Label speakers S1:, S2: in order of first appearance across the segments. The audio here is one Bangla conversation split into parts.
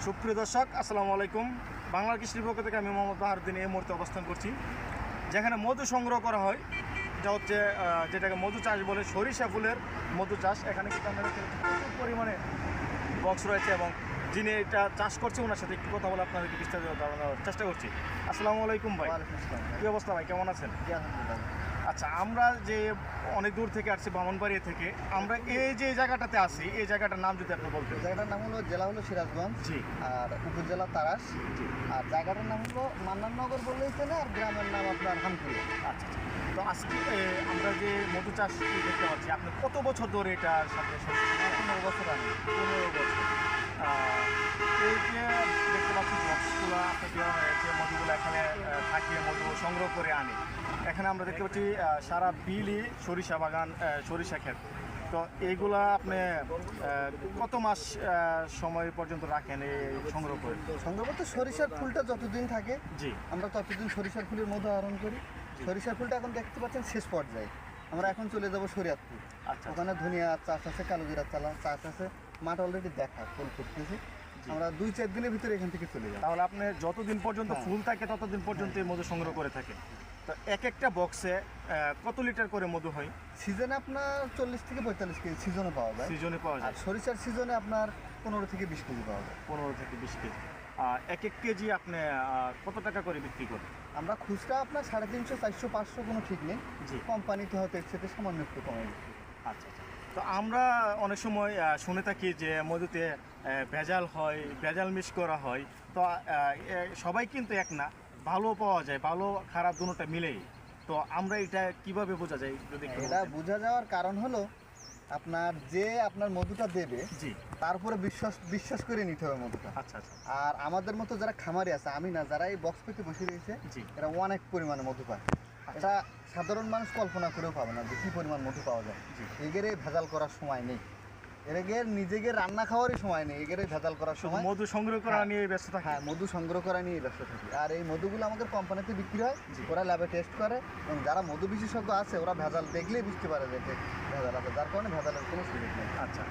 S1: সুপ্রিয় দর্শক, আসসালামু আলাইকুম। বাংলার কৃষির পক্ষ থেকে আমি মোহাম্মদ বাহারুদ্দিন এই মুহূর্তে অবস্থান করছি, যেখানে মধু সংগ্রহ করা হয়। যা হচ্ছে যেটাকে মধু চাষ বলে, সরিষা ফুলের মধু চাষ। এখানে কিন্তু আমরা প্রচুর পরিমাণে বক্স রয়েছে এবং যিনি এটা চাষ করছে ওনার সাথে একটু কথা বলে আপনাদেরকে বিস্তারিত জানানোর চেষ্টা করছি। আসসালামু আলাইকুম ভাই। কী অবস্থা ভাই, কেমন আছেন? আচ্ছা, আমরা যে অনেক দূর থেকে আসছি, ব্রাহ্মণবাড়িয়া থেকে, আমরা এই যে জায়গাটাতে আছি, এই জায়গাটার নাম যদি আপনি বলতেন।
S2: জায়গাটার নাম হলো, জেলা হলো সিরাজগঞ্জ,
S1: জি,
S2: আর উপজেলা তারাস, আর জায়গাটার নাম হলো মান্নাননগর বললেই চেনে, আর গ্রামের নাম আপনার হামপুরিয়া।
S1: আচ্ছা, তো আজকে আমরা যে মধু চাষ দেখতে পাচ্ছি, আপনি কত বছর ধরে এটার সাথে
S2: 15 বছর আগে।
S1: 15 বছর। এই যে দেখতে পাচ্ছি বক্সগুলো আপনার দেওয়া হয়েছে, মধুগুলো এখানে থাকে, মধু সংগ্রহ করে আনে। এখানে আমরা দেখতে পাচ্ছি সারা বিলই সরিষা বাগান, সরিষা ক্ষেত। তো এইগুলা আপনি কত মাস সময় পর্যন্ত রাখেন এই সংগ্রহ করে?
S2: সংগ্রহ করতে সরিষার ফুলটা যতদিন থাকে,
S1: জি,
S2: আমরা ততদিন সরিষার ফুলের মধু আহরণ করি। সরিষার ফুলটা এখন দেখতে পাচ্ছেন শেষ পর্যায়ে। আমরা এখন চলে যাবো শরীয়তপুর।
S1: আচ্ছা,
S2: ওখানে ধনিয়া চাষ আছে, কালোজিরা চাষ আছে, মাঠ অলরেডি দেখা ফুল ফুটতেছে। আমরা 2-4 দিনের ভিতরে এখান থেকে চলে যাব।
S1: তাহলে আপনি যতদিন পর্যন্ত ফুল থাকে ততদিন পর্যন্ত এই মধু সংগ্রহ করে থাকেন। তো এক একটা বক্সে কত লিটার করে মধু হয়?
S2: সিজনে আপনার 40 থেকে 45 কেজি সিজনে পাওয়া যায়।
S1: সিজনে পাওয়া
S2: আর
S1: যায়
S2: সরিষার সিজনে আপনার 15 থেকে 20 কেজি পাওয়া যায়।
S1: 15 থেকে 20 কেজি। এক এক কেজি আপনি কত টাকা করে বিক্রি করেন?
S2: আমরা খুচরা আপনার 350, 400, 500 কোনো ঠিক নেই।
S1: জি,
S2: কোম্পানিতে হয়তো এর সাথে সামান্য একটু কমে বিক্রি।
S1: আচ্ছা আচ্ছা। তো আমরা অনেক সময় শুনে থাকি যে মধুতে ভেজাল হয়, ভেজাল মিক্স করা হয়। তো সবাই কিন্তু এক না, ভালো পাওয়া যায়, ভালো খারাপ দুটোটা মিলেই। তো আমরা এটা কিভাবে বোঝা যায় যদি একটু
S2: এটা
S1: বলতেন?
S2: বোঝা যাওয়ার কারণ হলো, আপনার যে আপনার মধুটা দেবে
S1: জি,
S2: তারপরে বিশ্বাস করে নিতে হবে মধুটা।
S1: আচ্ছা আচ্ছা,
S2: আর আমাদের মতো যারা খামারি আছে, আমি না, যারা এই বক্স পেতে বসে রয়েছে,
S1: জি,
S2: এরা অনেক পরিমাণে মধু পায়। এটা সাধারণ মানুষ কল্পনা করেও পাবে না যে কী পরিমাণ মধু পাওয়া যায়।
S1: জি।
S2: এগেরে ভেজাল করার সময় নেই, এগের নিজেকে রান্না খাওয়ারই সময় নেই, এগেরে ভেজাল করার
S1: শুধু
S2: সময়।
S1: মধু সংগ্রহ করা
S2: হ্যাঁ,
S1: নিয়ে ব্যস্ত থাকে।
S2: হ্যাঁ, মধু সংগ্রহ করা নিয়ে ব্যস্ত থাকি। আর এই মধুগুলো আমাদের কোম্পানিতে বিক্রি হয়,
S1: জি।
S2: ওরা ল্যাবে টেস্ট করে, এবং যারা মধু বিশেষজ্ঞ আছে ওরা ভেজাল দেখলেই বুঝতে পারে যে এতে ভেজাল আছে, যার কারণে ভেজালের কোনো সুযোগ নেই।
S1: আচ্ছা,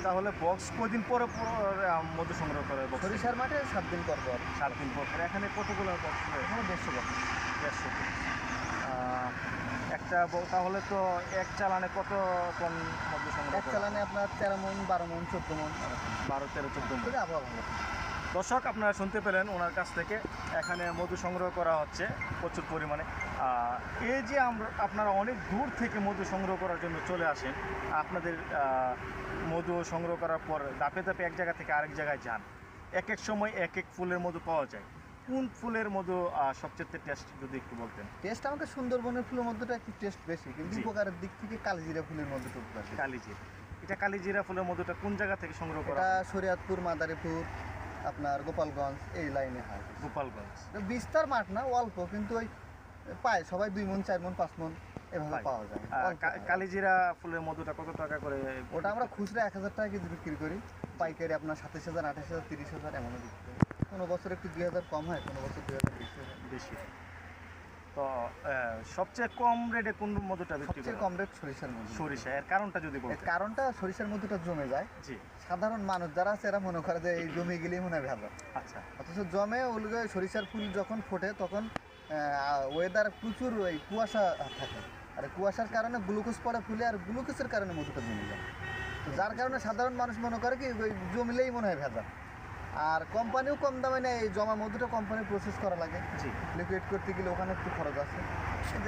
S1: তাহলে বক্স কদিন পরে পরে মধু সংগ্রহ করে? বক্স
S2: সরিষার মাঠে 7 দিন পর পর।
S1: 7 দিন পর। এখানে কতগুলো বক্স রয়েছে?
S2: এখানে 150 বছর।
S1: 150 পিস। একটা তাহলে তো এক চালানে কত টন মধু সংগ্রহ
S2: এক
S1: করা?
S2: চালানে আপনার 13 মন, 12 মন, 14 মন,
S1: 12, 13, 14 মণ।
S2: আবহাওয়া ভালো।
S1: দর্শক, আপনারা শুনতে পেলেন ওনার কাছ থেকে। এখানে মধু সংগ্রহ করা হচ্ছে প্রচুর পরিমাণে। এই যে আপনারা অনেক দূর থেকে মধু সংগ্রহ করার জন্য চলে আসেন, আপনাদের মধু সংগ্রহ করার পর ধাপে ধাপে এক জায়গা থেকে আরেক জায়গায় যান। এক এক সময় এক এক ফুলের মধু পাওয়া যায়। কোন ফুলের মধু সবচেয়ে টেস্ট যদি একটু বলতেন?
S2: টেস্ট আমাকে সুন্দরবনের ফুলের মধ্যেটা একটু টেস্ট বেশি, কিন্তু
S1: জি।
S2: উপকারের দিক থেকে কালিজিরা ফুলের মধ্যটা বেশি।
S1: কালিজিরা। এটা কালিজিরা ফুলের মধুটা কোন জায়গা থেকে সংগ্রহ করা
S2: এটা
S1: হয়?
S2: শরীয়তপুর, মাদারীপুর, আপনার গোপালগঞ্জ এই লাইনে হয়।
S1: গোপালগঞ্জ।
S2: বিস্তার মাঠ না, অল্প, কিন্তু ওই পায় সবাই 2 মন, 4 মন, 5 মন এভাবে
S1: পায়।
S2: পাওয়া যায়। অল্প পায়।
S1: কালিজিরা ফুলের মধুটা কত টাকা করে?
S2: ওটা আমরা খুচরা 1000 টাকা কেজি বিক্রি করি, পাইকারি আপনার 27,000, 28,000, 30,000 এমনও বিক্রি করি। কোনো বছর একটু 2,000 কম হয়, কোনো বছর 2,000 বেশি হয়।
S1: বেশি। তো সবচেয়ে কম রেটে কোন মধুটা বিক্রি
S2: সবচেয়ে
S1: করেন?
S2: কম রেট সরিষার মধু।
S1: সরিষা। এর কারণটা যদি
S2: এর
S1: বলতেন?
S2: কারণটা সরিষার মধুটা জমে যায়।
S1: জি,
S2: সাধারণ মানুষ যারা আছে এরা মনে করে যে এই জমে গেলেই মনে হয় ভেজাল,
S1: আচ্ছা,
S2: অথচ জমে ওগুলো। সরিষার ফুল যখন ফোটে তখন ওয়েদার প্রচুর ওই কুয়াশা থাকে, আর এই কুয়াশার কারণে গ্লুকোজ পড়ে ফুলে, আর গ্লুকোজের কারণে মধুটা জমে যায়। তো যার কারণে সাধারণ মানুষ মনে করে কি ওই জমলেই মনে হয় ভেজাল। আর কোম্পানিও কম দামে নেয়, এই জমা মধুটা কোম্পানি প্রসেস করা লাগে,
S1: জি,
S2: লিকুইড করতে গেলে ওখানে একটু খরচ আছে,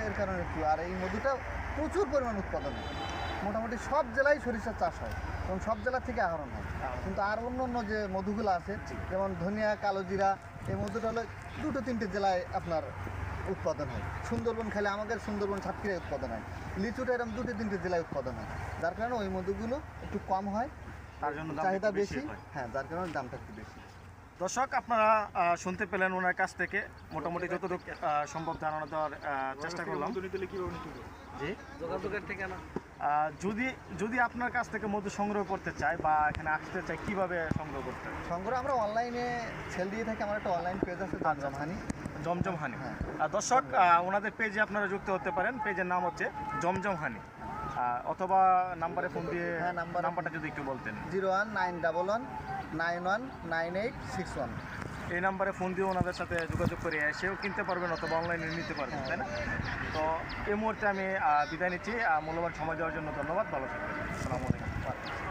S2: এর কারণে একটু। আর এই মধুটা প্রচুর পরিমাণ উৎপাদন হয়, মোটামুটি সব জেলায় সরিষার চাষ হয় এবং সব জেলা থেকে আহরণ হয়। কিন্তু আর অন্য অন্য যে মধুগুলো আছে, যেমন ধনিয়া, কালোজিরা, এই মধুটা হলো 2-3টে জেলায় আপনার উৎপাদন হয়। সুন্দরবন খেলে আমাদের সুন্দরবন, সাতক্ষীরায় উৎপাদন হয়। লিচুটা এরকম 2-3টে জেলায় উৎপাদন হয়, যার কারণে ওই মধুগুলো একটু কম হয়,
S1: তার জন্য দাম
S2: চাহিদা
S1: একটু
S2: বেশি।
S1: হয়।
S2: হ্যাঁ, যার কারণে দামটা একটু বেশি।
S1: দর্শক, আপনারা শুনতে পেলেন ওনার কাছ থেকে মোটামুটি যতটুকু সম্ভব ধারণা দেওয়ার চেষ্টা করলাম। জি,
S2: যোগাযোগের ঠিকানা,
S1: যদি আপনার কাছ থেকে মধু সংগ্রহ করতে চায় বা এখানে আসতে চায়, কিভাবে সংগ্রহ করতে হয়?
S2: সংগ্রহ আমরা অনলাইনে সেল দিয়ে থাকি। আমার একটা অনলাইন পেজ আছে, জমজম হানি।
S1: জমজম হানি।
S2: হ্যাঁ।
S1: দর্শক, ওনাদের পেজে আপনারা যুক্ত হতে পারেন। পেজের নাম হচ্ছে জমজম হানি। অথবা নাম্বারে ফোন দিয়ে
S2: হ্যাঁ, নাম্বারটা
S1: নাম্বারটা যদি একটু বলতেন।
S2: 019111 919861।
S1: এই নাম্বারে ফোন দিয়ে ওনাদের সাথে যোগাযোগ করে এসেও কিনতে পারবেন অথবা অনলাইনে নিতে পারবেন, তাই না? তো এই মুহূর্তে আমি বিদায় নিচ্ছি। মূল্যবান সময় দেওয়ার জন্য ধন্যবাদ। ভালো থাকবেন। আসসালামু আলাইকুম।